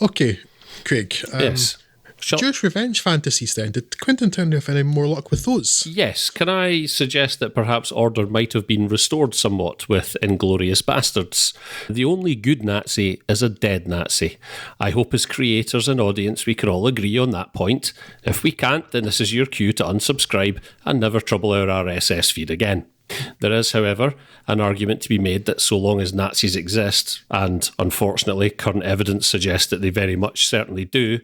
Okay, Craig. Yes. Jewish revenge fantasies then. Did Quentin Tarantino have any more luck with those? Yes. Can I suggest that perhaps order might have been restored somewhat with Inglourious Basterds? The only good Nazi is a dead Nazi. I hope as creators and audience we can all agree on that point. If we can't, then this is your cue to unsubscribe and never trouble our RSS feed again. There is, however, an argument to be made that so long as Nazis exist, and unfortunately current evidence suggests that they very much certainly do,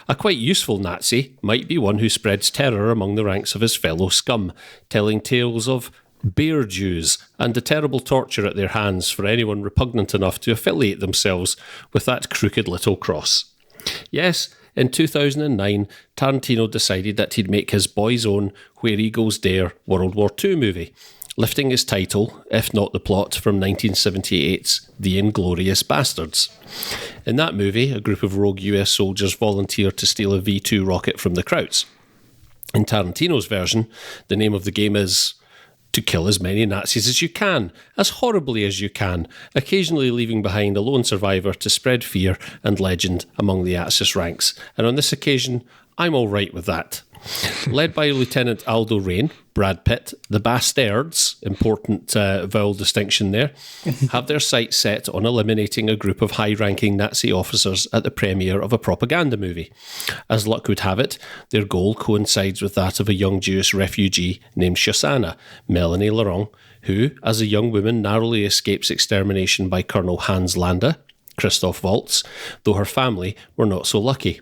a quite useful Nazi might be one who spreads terror among the ranks of his fellow scum, telling tales of bear Jews and the terrible torture at their hands for anyone repugnant enough to affiliate themselves with that crooked little cross. Yes, in 2009, Tarantino decided that he'd make his boy's own Where Eagles Dare World War II movie, lifting his title, if not the plot, from 1978's The Inglourious Basterds. In that movie, a group of rogue US soldiers volunteer to steal a V-2 rocket from the Krauts. In Tarantino's version, the name of the game is to kill as many Nazis as you can, as horribly as you can, occasionally leaving behind a lone survivor to spread fear and legend among the Axis ranks. And on this occasion, I'm all right with that. Led by Lieutenant Aldo Raine, Brad Pitt, the Basterds, important vowel distinction there, have their sights set on eliminating a group of high-ranking Nazi officers at the premiere of a propaganda movie. As luck would have it, their goal coincides with that of a young Jewish refugee named Shosanna, Melanie Laurent, who, as a young woman, narrowly escapes extermination by Colonel Hans Landa, Christoph Waltz, though her family were not so lucky.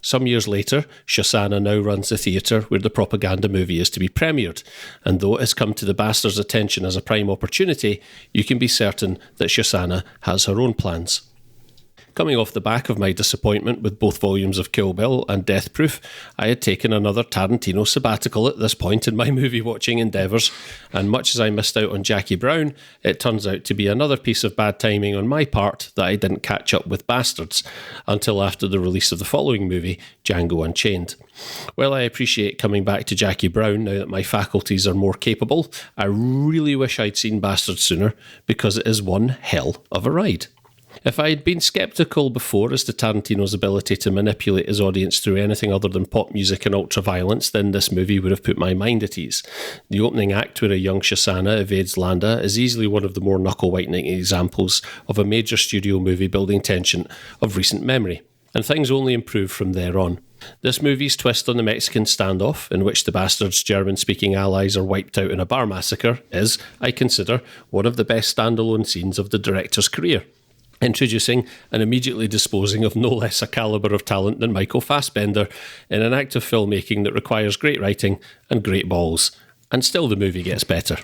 Some years later, Shosanna now runs the theatre where the propaganda movie is to be premiered, and though it has come to the Bastards' attention as a prime opportunity, you can be certain that Shosanna has her own plans. Coming off the back of my disappointment with both volumes of Kill Bill and Death Proof, I had taken another Tarantino sabbatical at this point in my movie-watching endeavours, and much as I missed out on Jackie Brown, it turns out to be another piece of bad timing on my part that I didn't catch up with Bastards until after the release of the following movie, Django Unchained. While I appreciate coming back to Jackie Brown now that my faculties are more capable, I really wish I'd seen Bastards sooner, because it is one hell of a ride. If I had been sceptical before as to Tarantino's ability to manipulate his audience through anything other than pop music and ultra-violence, then this movie would have put my mind at ease. The opening act where a young Shosanna evades Landa is easily one of the more knuckle-whitening examples of a major studio movie building tension of recent memory, and things only improve from there on. This movie's twist on the Mexican standoff, in which the Bastards' German-speaking allies are wiped out in a bar massacre, is, I consider, one of the best standalone scenes of the director's career. Introducing and immediately disposing of no less a calibre of talent than Michael Fassbender in an act of filmmaking that requires great writing and great balls. And still the movie gets better.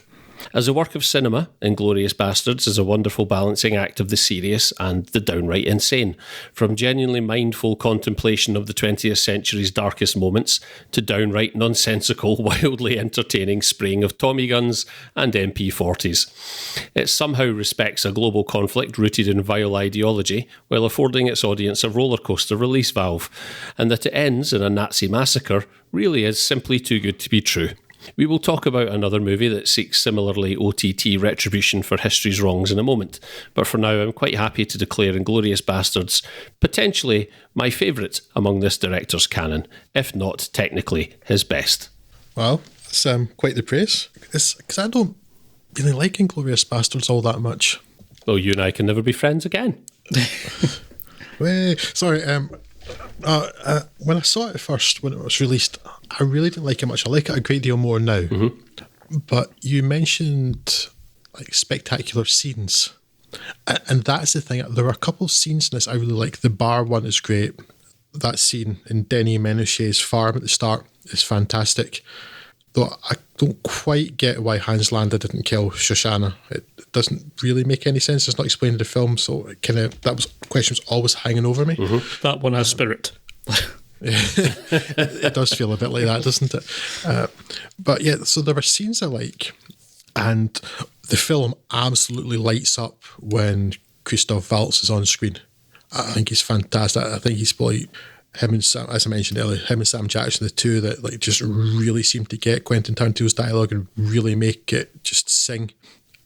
As a work of cinema, Inglourious Basterds is a wonderful balancing act of the serious and the downright insane, from genuinely mindful contemplation of the 20th century's darkest moments to downright nonsensical, wildly entertaining spraying of Tommy guns and MP40s. It somehow respects a global conflict rooted in vile ideology while affording its audience a rollercoaster release valve, and that it ends in a Nazi massacre really is simply too good to be true. We will talk about another movie that seeks similarly OTT retribution for history's wrongs in a moment, but for now I'm quite happy to declare Inglourious Basterds potentially my favourite among this director's canon, if not technically his best. Well, that's quite the praise. Because I don't really like Inglourious Basterds all that much. Well, you and I can never be friends again. Sorry, when I saw it first, when it was released, I really didn't like it much. I like it a great deal more now. Mm-hmm. But you mentioned like spectacular scenes. And that's the thing. There are a couple of scenes in this I really like. The bar one is great. That scene in Denis Ménochet's farm at the start is fantastic. Though I don't quite get why Hans Landa didn't kill Shosanna. It doesn't really make any sense. It's not explained in the film, so that question was always hanging over me. Mm-hmm. That one has spirit. It does feel a bit like that, doesn't it? But yeah, so there are scenes I like, and the film absolutely lights up when Christoph Waltz is on screen. I think he's fantastic. I think he's probably him and Sam, as I mentioned earlier, him and Sam Jackson, the two that like just really seem to get Quentin Tarantino's dialogue and really make it just sing.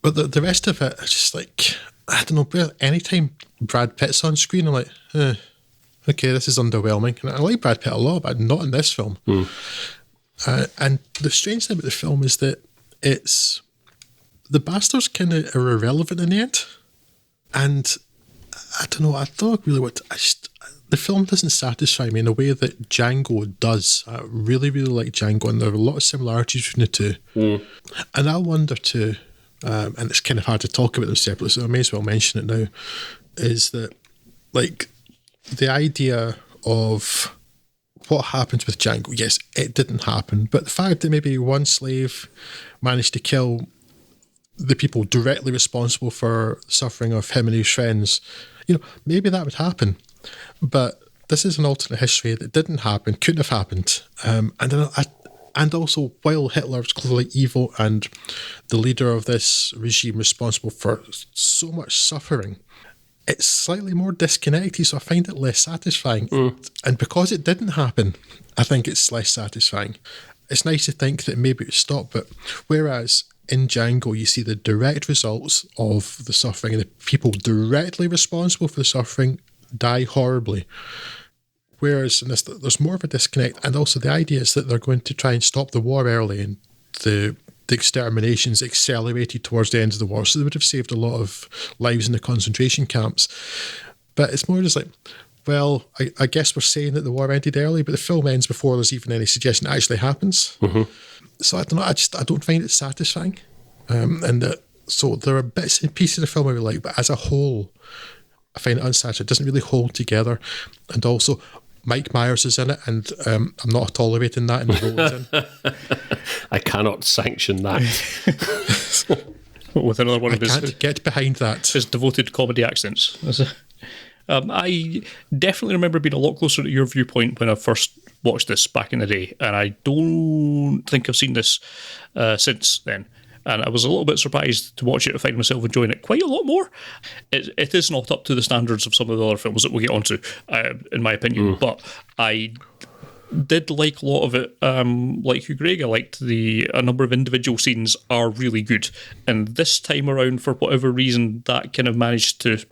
But the rest of it is just like, I don't know, anytime Brad Pitt's on screen, I'm like, okay, this is underwhelming. And I like Brad Pitt a lot, but not in this film. And the strange thing about the film is that the Bastards kind of are irrelevant in the end. And I don't know, I don't really the film doesn't satisfy me in a way that Django does. I really, really like Django, and there are a lot of similarities between the two. And I wonder too, and it's kind of hard to talk about them separately, so I may as well mention it now, is that, like, the idea of what happens with Django, yes, it didn't happen, but the fact that maybe one slave managed to kill the people directly responsible for the suffering of him and his friends, maybe that would happen. But this is an alternate history that didn't happen, couldn't have happened. And also, while Hitler was clearly evil and the leader of this regime responsible for so much suffering, it's slightly more disconnected, so I find it less satisfying. And because it didn't happen, I think it's less satisfying. It's nice to think that maybe it stopped, but whereas in Django you see the direct results of the suffering and the people directly responsible for the suffering die horribly. Whereas in this, there's more of a disconnect, and also the idea is that they're going to try and stop the war early, and the exterminations accelerated towards the end of the war, so they would have saved a lot of lives in the concentration camps. But it's more just like, well, I guess we're saying that the war ended early, but the film ends before there's even any suggestion it actually happens. So I don't know, I don't find it satisfying. So there are bits and pieces of the film I really like, but as a whole, I find it unsatisfying. It doesn't really hold together. And also, Mike Myers is in it, and I'm not tolerating that in the role he's in. I cannot sanction that. With another one of his... I can't get behind that. His devoted comedy accents. I definitely remember being a lot closer to your viewpoint when I first watched this back in the day, and I don't think I've seen this since then. And I was a little bit surprised to watch it and find myself enjoying it quite a lot more. It is not up to the standards of some of the other films that we'll get onto, in my opinion, but I did like a lot of it. Like Hugh Greg, I liked a number of individual scenes are really good. And this time around, for whatever reason, that kind of managed to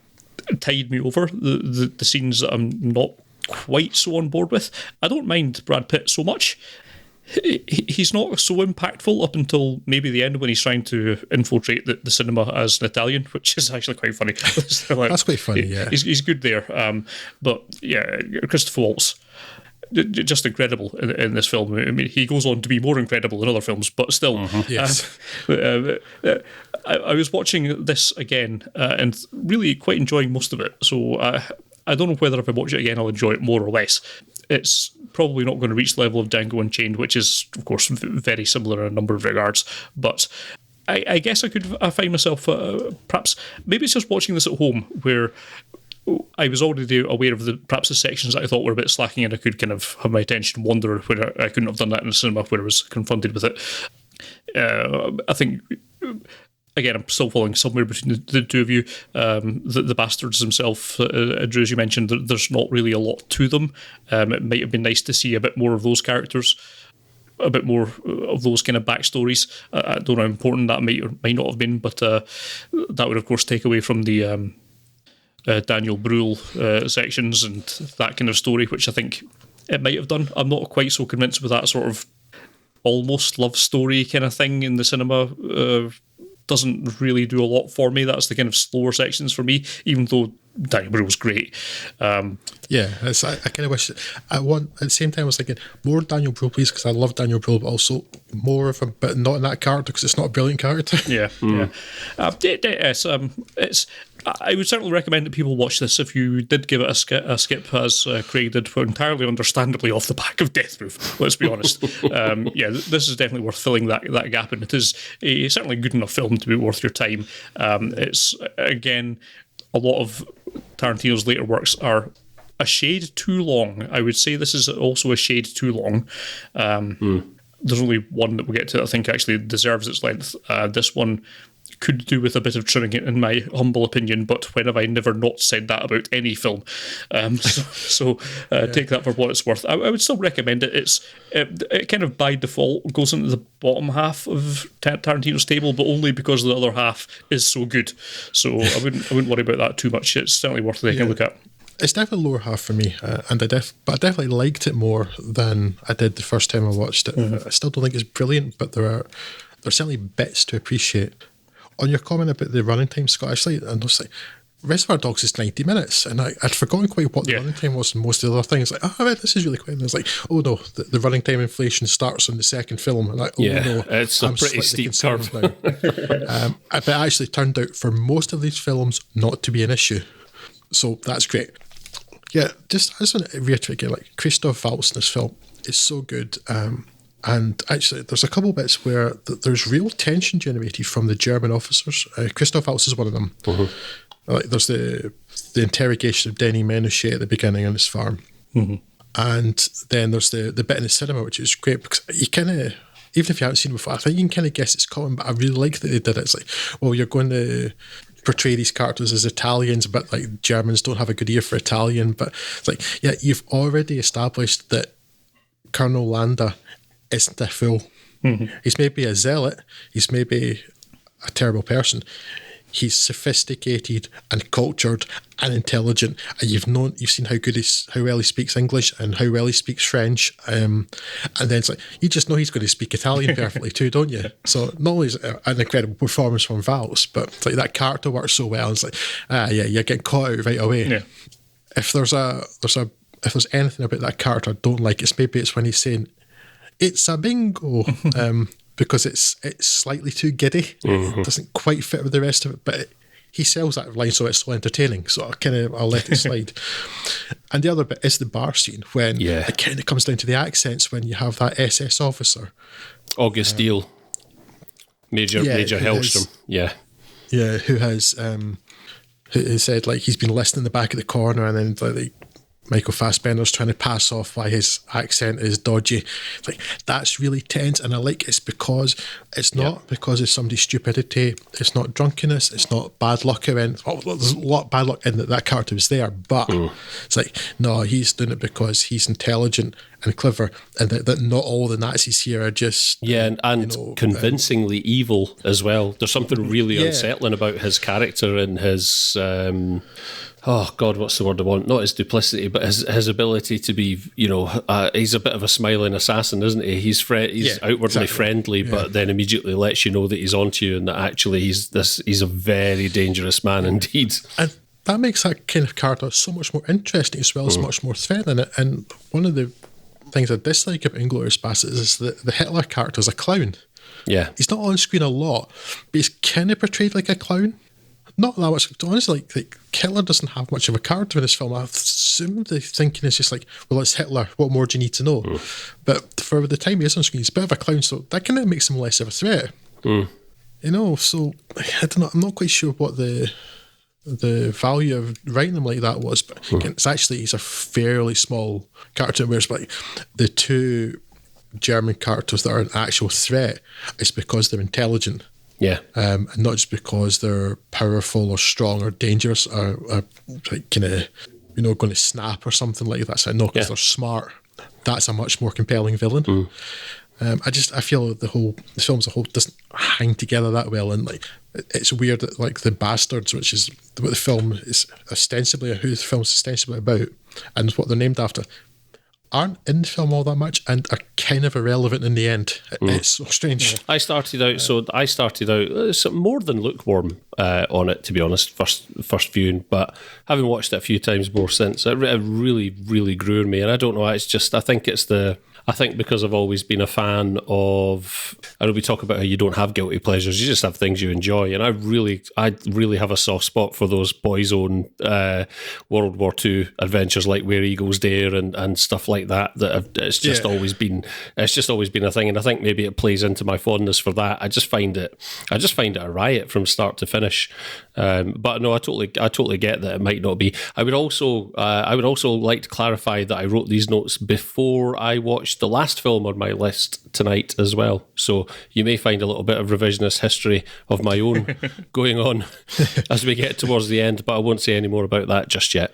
tide me over the scenes that I'm not quite so on board with. I don't mind Brad Pitt so much. He's not so impactful up until maybe the end when he's trying to infiltrate the cinema as an Italian, which is actually quite funny. That's quite funny, yeah. He's good there. But yeah, Christopher Waltz, just incredible in this film. I mean, he goes on to be more incredible in other films, but still. Yes. I was watching this again and really quite enjoying most of it. So I don't know whether if I watch it again I'll enjoy it more or less. It's probably not going to reach the level of Django Unchained, which is, of course, very similar in a number of regards. But I guess I find myself, perhaps, maybe it's just watching this at home, where I was already aware of perhaps the sections that I thought were a bit slacking, and I could kind of have my attention wander when I couldn't have done that in the cinema where I was confronted with it. I think... Again, I'm still falling somewhere between the two of you. The Bastards themselves, Drew, as you mentioned, there's not really a lot to them. It might have been nice to see a bit more of those characters, a bit more of those kind of backstories. I don't know how important that might or might not have been, but that would, of course, take away from the Daniel Bruhl sections and that kind of story, which I think it might have done. I'm not quite so convinced with that sort of almost love story kind of thing in the cinema. Doesn't really do a lot for me. That's the kind of slower sections for me, even though Daniel Bruhl was great. I kind of wish at the same time I was thinking more Daniel Bruhl, please, because I love Daniel Bruhl, but also more of him, but not in that character because it's not a brilliant character. It's I would certainly recommend that people watch this. If you did give it a skip, as Craig did, entirely understandably off the back of Death Proof, let's be honest. This is definitely worth filling that gap, and it is a certainly good enough film to be worth your time. It's, again, a lot of Tarantino's later works are a shade too long. I would say this is also a shade too long. There's only one that we'll get to that I think actually deserves its length. This one could do with a bit of trimming, in my humble opinion, but when have I never not said that about any film? Take that for what it's worth. I would still recommend it. It kind of by default goes into the bottom half of Tarantino's table, but only because the other half is so good. So I wouldn't worry about that too much. It's certainly worth taking a look at. It's definitely lower half for me, and but I definitely liked it more than I did the first time I watched it. I still don't think it's brilliant, but there's certainly bits to appreciate. On your comment about the running time, Scott, actually, I was like, Reservoir Dogs is 90 minutes, and I'd forgotten quite what the running time was in most of the other things. Like, oh, right, this is really quick. And it's like, oh no, the running time inflation starts on the second film. And like, oh no, it's a pretty steep curve now. But it actually turned out for most of these films not to be an issue. So that's great. Yeah, I just want to reiterate again, like Christoph Waltz in this film is so good. And actually, there's a couple bits where there's real tension generated from the German officers. Christoph Waltz is one of them. Like there's the interrogation of Denny Menochet at the beginning on his farm, and then there's the bit in the cinema, which is great because you kind of, even if you haven't seen it before, I think you can kind of guess it's coming. But I really like that they did it. It's like, well, you're going to portray these characters as Italians, but like Germans don't have a good ear for Italian. But it's like, yeah, you've already established that Colonel Landa isn't a fool. He's maybe a zealot. He's maybe a terrible person. He's sophisticated and cultured and intelligent, and you've seen how well he speaks English and how well he speaks French, and then it's like you just know he's going to speak Italian perfectly too, don't you? So not only is it an incredible performance from Valls, but it's like that character works so well. It's like, yeah, you're getting caught out right away. Yeah. If there's anything about that character I don't like, it's when he's saying it's a bingo. Because it's slightly too giddy. It doesn't quite fit with the rest of it, but he sells that line so it's so entertaining. So I'll let it slide. And the other bit is the bar scene when it kind of comes down to the accents when you have that SS officer. August Deal. Major Hellstrom. Who has who said like he's been listening in the back of the corner, and then like Michael Fassbender's trying to pass off why his accent is dodgy. It's like, that's really tense, and I like it's because it's not because of somebody's stupidity, it's not drunkenness, it's not bad luck around. Well, there's a lot of bad luck in that character was there, but it's like, no, he's doing it because he's intelligent and clever, and that not all the Nazis here are just and convincingly evil as well. There's something really unsettling about his character and his oh God, what's the word I want? Not his duplicity, but his ability to be, he's a bit of a smiling assassin, isn't he? He's outwardly friendly, but then immediately lets you know that he's onto you and that actually he's a very dangerous man indeed. And that makes that kind of character so much more interesting as well as much more threatening. And one of the things I dislike about Inglourious Basterds is that the Hitler character is a clown. Yeah. He's not on screen a lot, but he's kind of portrayed like a clown. Not that much. Honestly, like Hitler doesn't have much of a character in this film. I assume the thinking is just like, well, it's Hitler. What more do you need to know? But for the time he is on screen, he's a bit of a clown, so that kind of makes him less of a threat. So I don't know. I'm not quite sure what the value of writing him like that was, but again, he's a fairly small character. Whereas like the two German characters that are an actual threat, it's because they're intelligent. Yeah. And not just because they're powerful or strong or dangerous or like kind of, going to snap or something like that. So no, because they're smart. That's a much more compelling villain. I feel the film as a whole doesn't hang together that well, and like it's weird that like the Basterds, which is what the film is ostensibly, who the film's ostensibly about, and what they're named after, aren't in the film all that much and are kind of irrelevant in the end. It's so strange. I started out more than lukewarm on it, to be honest, first viewing, but having watched it a few times more since, it really, really grew on me. And I don't know, I think because I've always been a fan of, I know we talk about how you don't have guilty pleasures, you just have things you enjoy, and I really have a soft spot for those boys' own World War II adventures like Where Eagles Dare and stuff like that. It's just always been a thing, and I think maybe it plays into my fondness for that. I just find it a riot from start to finish. But no, I totally get that it might not be. I would also like to clarify that I wrote these notes before I watched the last film on my list tonight as well. So you may find a little bit of revisionist history of my own going on as we get towards the end, but I won't say any more about that just yet.